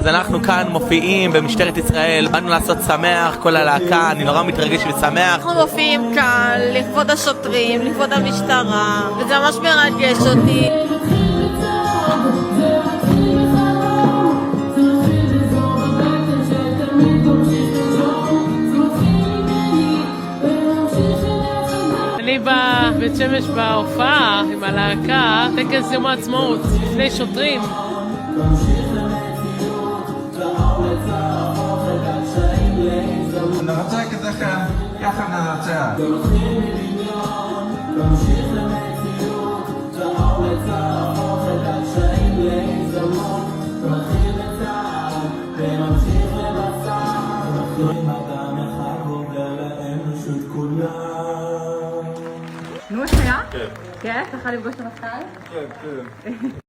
אז אנחנו כאן מופיעים במשטרת ישראל, באנו לעשות שמח, כל הלהקה, אני נורא מתרגש ושמח. אנחנו מופיעים כאן לכבוד השוטרים, לכבוד המשטרה, וזה ממש מרגש אותי. אני בבית שמש בהופעה עם הלהקה, טקס יום העצמאות, לפני שוטרים. נרצה כזכם, יחד נרצה. נו, איך היה? כן. כן? ככה לפגוש את המפכ"ל? כן, כן.